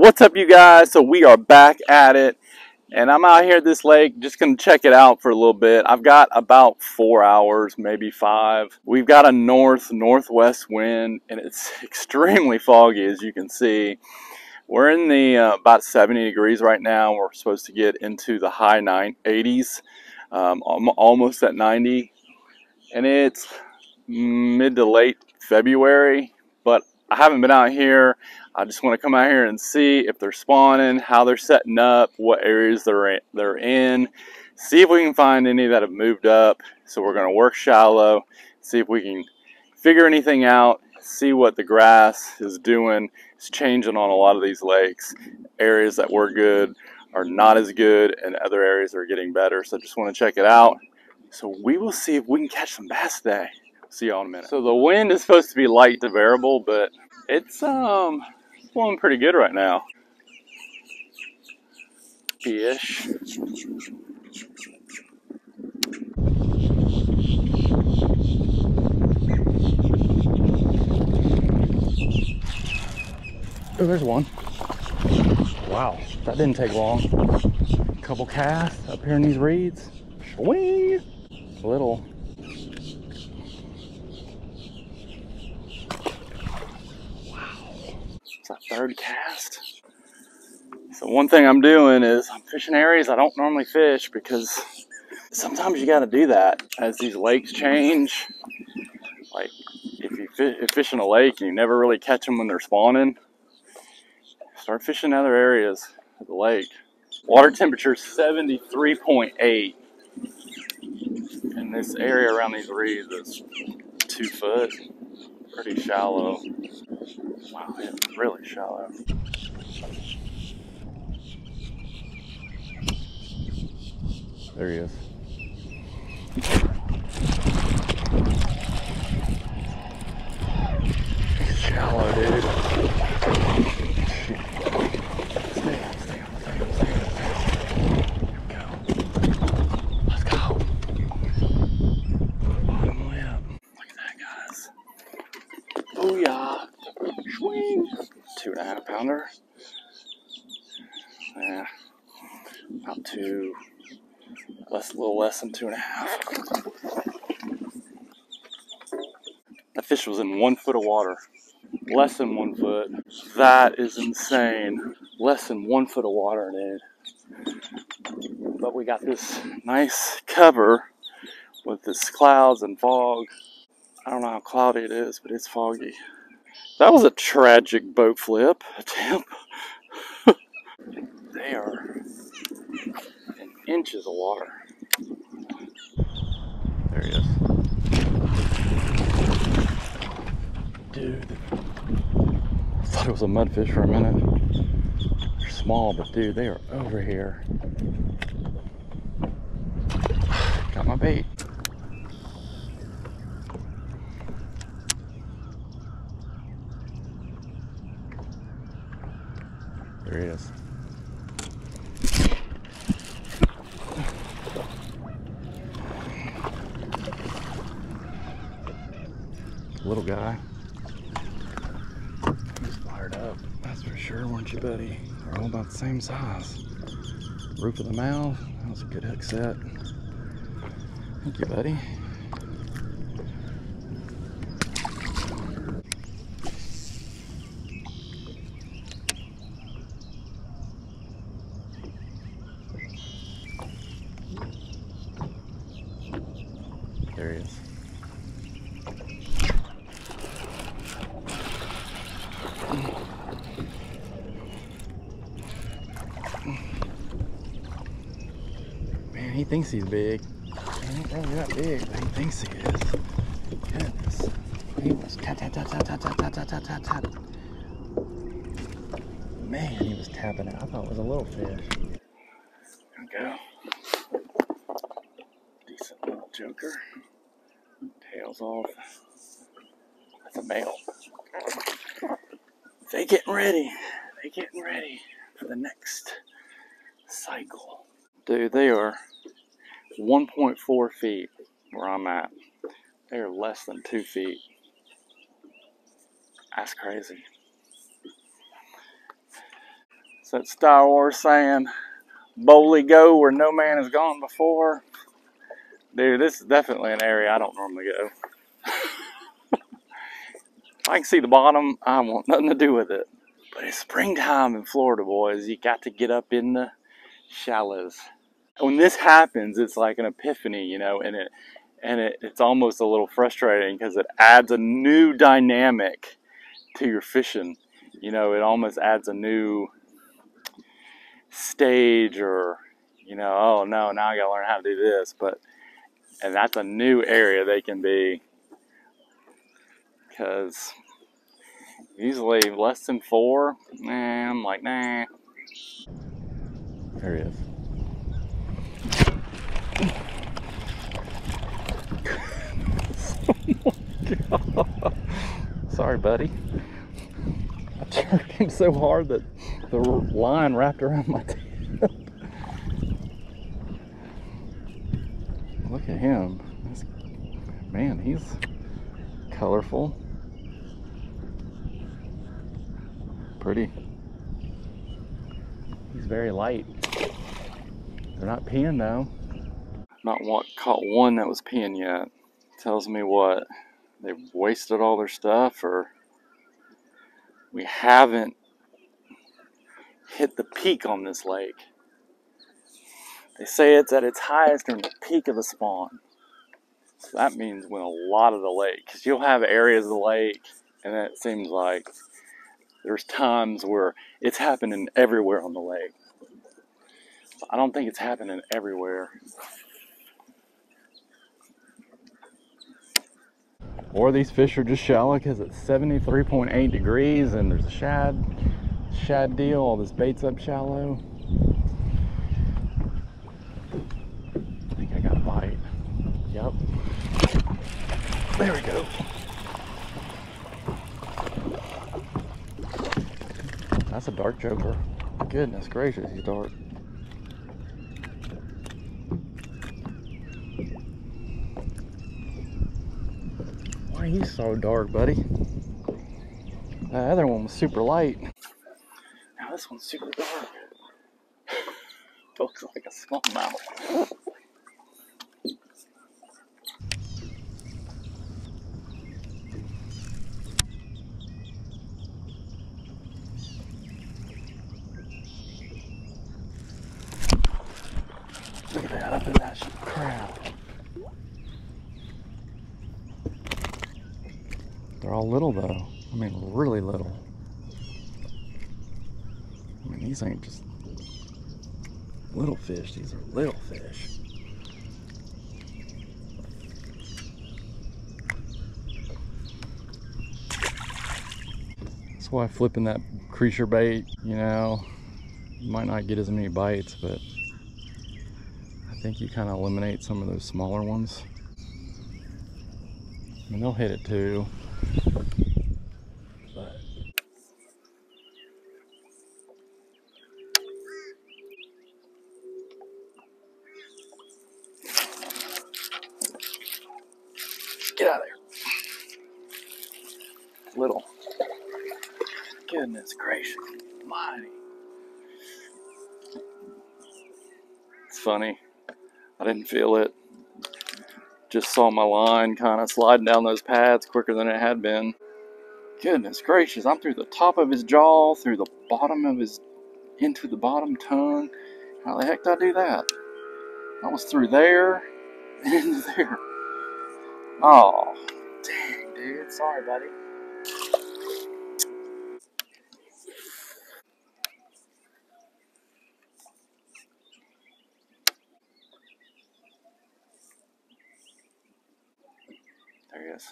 What's up, you guys? So we are back at it, and I'm out here at this lake just gonna check it out for a little bit. I've got about 4 hours, maybe 5. We've got a northwest wind, and it's extremely foggy, as you can see. We're in the about 70 degrees right now. We're supposed to get into the high 80s, almost at 90, and it's mid to late February, but I haven't been out here. I just want to come out here and see if they're spawning, how they're setting up, what areas they're in, see if we can find any that have moved up. So we're going to work shallow, see if we can figure anything out, see what the grass is doing. It's changing on a lot of these lakes. Areas that were good are not as good, and other areas are getting better. So I just want to check it out. So we will see if we can catch some bass today. See y'all in a minute. So the wind is supposed to be light to variable, but it's blowing pretty good right now. Ish. Oh, there's one. Wow, that didn't take long. A couple casts up here in these reeds. Swing. Little. It's our third cast. So one thing I'm doing is I'm fishing areas I don't normally fish, because sometimes you got to do that as these lakes change. Like if you fish in a lake and you never really catch them when they're spawning, start fishing other areas of the lake. Water temperature 73.8, and this area around these reeds is 2 foot. Pretty shallow. Wow, it's really shallow. There he is. It's shallow, dude. Stay on. Here we go. Let's go. Bottom lip. Look at that, guys. Booyah. Swing. 2.5 pounder. Yeah. About a little less than 2.5. That fish was in 1 foot of water. Less than 1 foot. That is insane. Less than 1 foot of water, dude. But we got this nice cover with this clouds and fog. I don't know how cloudy it is, but it's foggy. That was a tragic boat flip attempt. They are in inches of water. There he is. Dude, I thought it was a mudfish for a minute. They're small, but dude, they are over here. Got my bait. There he is. Little guy. He's fired up, that's for sure, weren't you, buddy? They're all about the same size. Roof of the mouth. That was a good hook set. Thank you, buddy. There he is. Man, he thinks he's big. He ain't really that big, but he thinks he is. Goodness. He was tap. Man, he was tapping it. I thought it was a little fish. There we go. Decent little joker. Tails off. That's a male. They getting ready. For the next cycle. Dude, they are 1.4 feet where I'm at. They are less than 2 feet. That's crazy. It's that Star Wars saying, boldly go where no man has gone before. Dude, this is definitely an area I don't normally go. If I can see the bottom, I want nothing to do with it. But it's springtime in Florida, boys. You got to get up in the shallows. When this happens, it's like an epiphany, you know, and it's almost a little frustrating because it adds a new dynamic to your fishing. You know, it almost adds a new stage, or, you know, oh no, now I gotta learn how to do this. And that's a new area they can be, because usually less than 4, I'm like, nah. There he is. Oh my God. Sorry, buddy. I jerked him so hard that the line wrapped around my tip. Look at him. Man, he's colorful. Pretty. He's very light. They're not peeing though. Not caught one that was peeing yet. Tells me what? They've wasted all their stuff, or we haven't hit the peak on this lake. They say it's at its highest during the peak of the spawn. So that means when a lot of the lake, because you'll have areas of the lake, and it seems like there's times where it's happening everywhere on the lake. I don't think it's happening everywhere. Or these fish are just shallow because it's 73.8 degrees and there's a shad deal. All this bait's up shallow. I think I got a bite. Yep. There we go. That's a dark joker. Goodness gracious, he's dark. Why are you so dark, buddy? That other one was super light. Now this one's super dark. Looks like a smallmouth. Look at that, up in that crowd. They're all little though. I mean, really little. I mean, these ain't just little fish, these are little fish. That's why flipping that creature bait, you know, you might not get as many bites, but I think you kind of eliminate some of those smaller ones. I mean, they'll hit it too. But get out of there. Little. Goodness gracious. Mighty. It's funny. I didn't feel it. Just saw my line kind of sliding down those pads quicker than it had been. Goodness gracious, I'm through the top of his jaw, through the bottom of his, into the bottom tongue. How the heck did I do that? I was through there and into there. Oh, dang, dude. Sorry, buddy. There he is.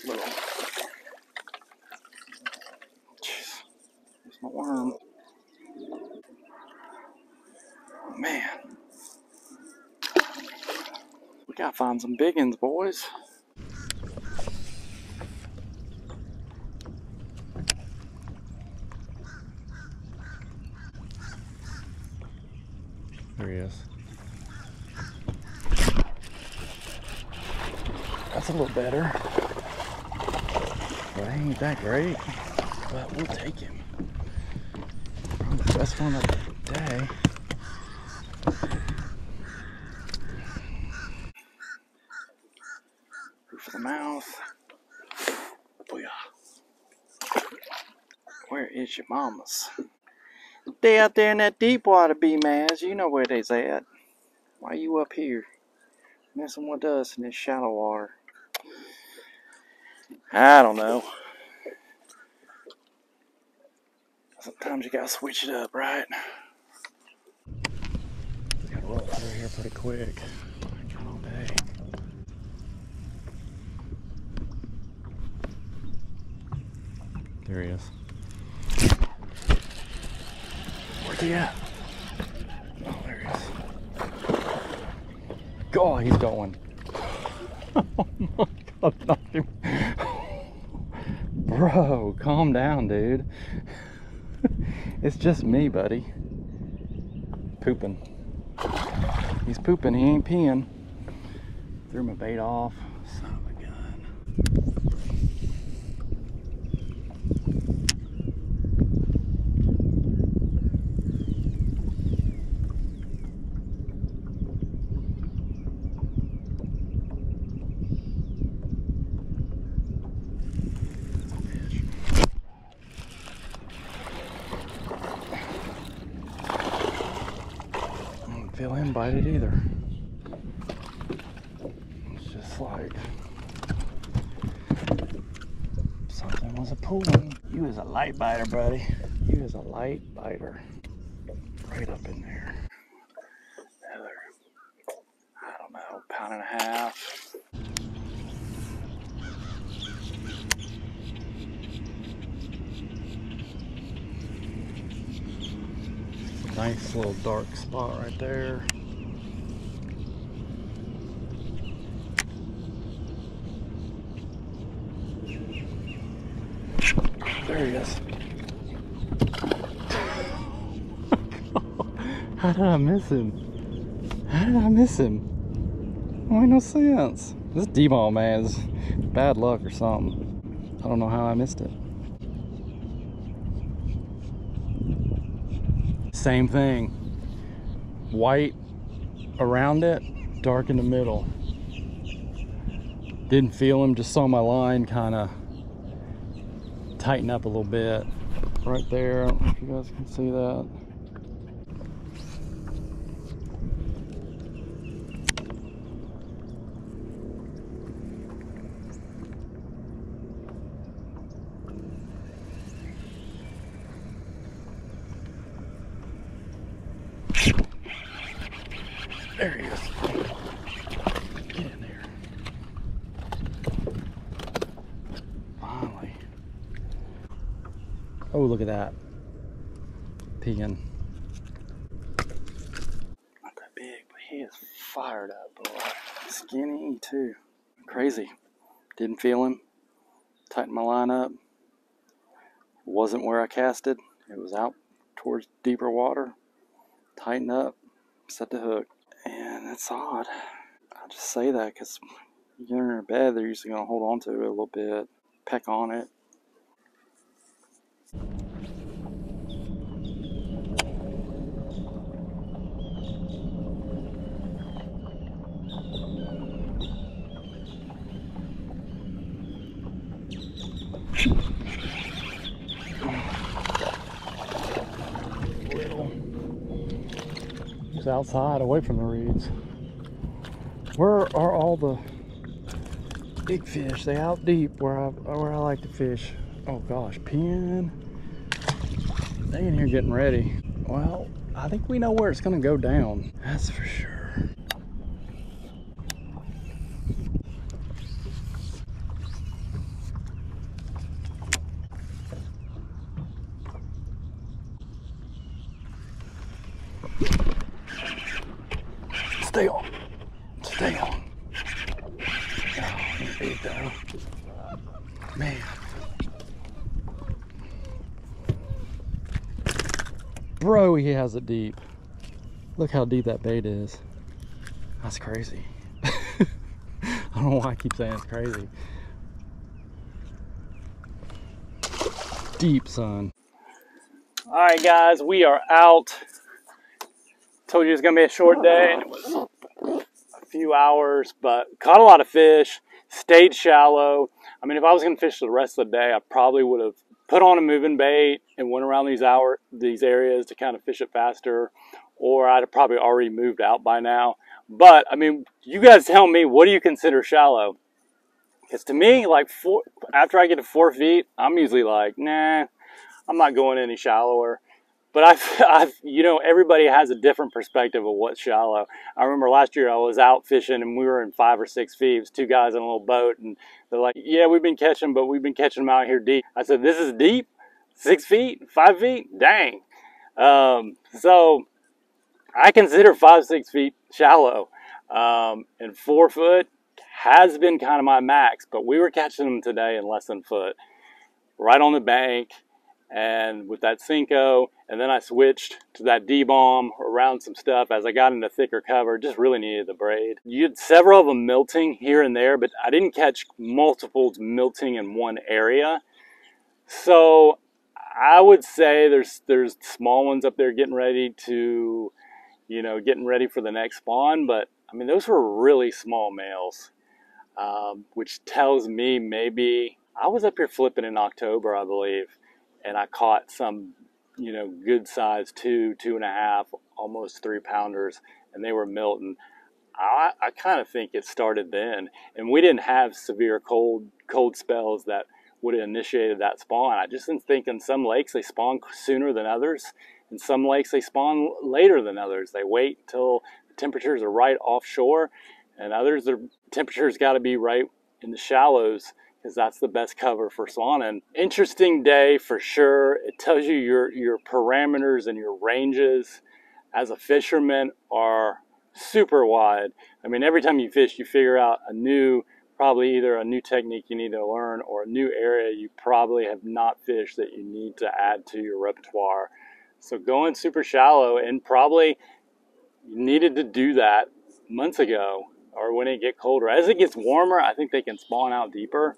Little. Jeez. There's my worm. Oh, man. We gotta find some big ones, boys. There he is. That's a little better. But ain't that great. but we'll take him. Probably the best one of the day. For the mouth. Booyah. Where is your mamas? They out there in that deep water, B-Maz. You know where they's at. Why you up here messing with us in this shallow water? I don't know. Sometimes you gotta switch it up, right? Gotta roll through here pretty quick. Got all day. There he is. Where's he at? Oh, there he is. Oh, he's going. Oh my God, knocked him. Bro, calm down, dude. It's just me, buddy. Pooping. He's pooping, he ain't peeing. Threw my bait off. Son of a gun. Feel him bite it either. It's just like something was a pulling. You is a light biter, buddy. You is a light biter. Right up in there. Another, I don't know, pound and a half. Nice little dark spot right there. There he is. How did I miss him? How did I miss him? That made no sense. This D-ball, man, is bad luck or something. I don't know how I missed it. Same thing. White around it, dark in the middle. Didn't feel him, just saw my line kind of tighten up a little bit. Right there, I don't know if you guys can see that. There he is. Get in there. Finally. Oh, look at that. Peeing. Not that big, but he is fired up, boy. Skinny, too. Crazy. Didn't feel him. Tightened my line up. Wasn't where I casted. It was out towards deeper water. Tighten up. Set the hook. And it's odd. I just say that because you get in bed, they're usually going to hold on to it a little bit, peck on it. He's outside, away from the reeds. Where are all the big fish? They out deep where I like to fish. Oh gosh, peeing. They in here getting ready. Well, I think we know where it's gonna go down. That's for sure. Stay on. Stay on. Oh, he's big though. Man. Bro, he has it deep. Look how deep that bait is. That's crazy. I don't know why I keep saying it's crazy. deep, son. All right, guys, we are out. Told you it was gonna be a short day, and it was a few hours, but caught a lot of fish, stayed shallow. I mean, if I was gonna fish the rest of the day, I probably would have put on a moving bait and went around these areas to kind of fish it faster, or I'd have probably already moved out by now. But I mean, you guys tell me, what do you consider shallow? Because to me, like after I get to 4 feet, I'm usually like, nah, I'm not going any shallower. But you know, everybody has a different perspective of what's shallow. I remember last year I was out fishing and we were in 5 or 6 feet. It was 2 guys in a little boat, and they're like, "Yeah, we've been catching, but we've been catching them out here deep." I said, "This is deep? 6 feet? 5 feet? Dang!" So I consider 5, 6 feet shallow, and 4 foot has been kind of my max. But we were catching them today in less than a foot, right on the bank. And with that Senko, and then I switched to that D-bomb around some stuff as I got into thicker cover. Just really needed the braid. You had several of them milting here and there, but I didn't catch multiples milting in one area. So I would say there's small ones up there getting ready to, you know, getting ready for the next spawn. But I mean, those were really small males, which tells me maybe I was up here flipping in October, I believe. And I caught some, you know, good size 2, 2.5, almost 3 pounders, and they were milting. I kind of think it started then, and we didn't have severe cold spells that would have initiated that spawn. I just think in some lakes they spawn sooner than others, in some lakes they spawn later than others. They wait until the temperatures are right offshore, and others the temperatures got to be right in the shallows, because that's the best cover for spawning. Interesting day for sure. It tells you your parameters and your ranges as a fisherman are super wide. I mean, every time you fish, you figure out probably either a new technique you need to learn, or a new area you probably have not fished that you need to add to your repertoire. So going super shallow, and probably you needed to do that months ago, or when it gets colder. As it gets warmer, I think they can spawn out deeper.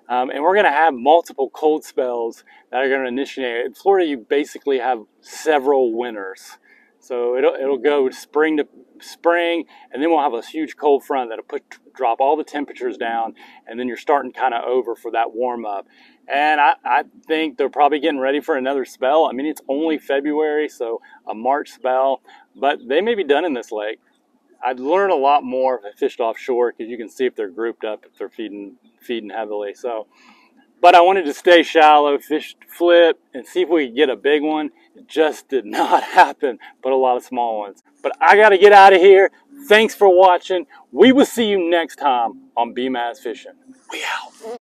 And we're going to have multiple cold spells that are going to initiate. In Florida, you basically have several winters. So it'll go spring to spring, and then we'll have a huge cold front that'll drop all the temperatures down, and then you're starting kind of over for that warm up. And I think they're probably getting ready for another spell. I mean, it's only February, so a March spell, but they may be done in this lake. I'd learn a lot more if I fished offshore, because you can see if they're grouped up, if they're feeding heavily. So, but I wanted to stay shallow, fish, flip, and see if we could get a big one. It just did not happen, but a lot of small ones. But I got to get out of here. Thanks for watching. We will see you next time on BMAS Fishing. We out.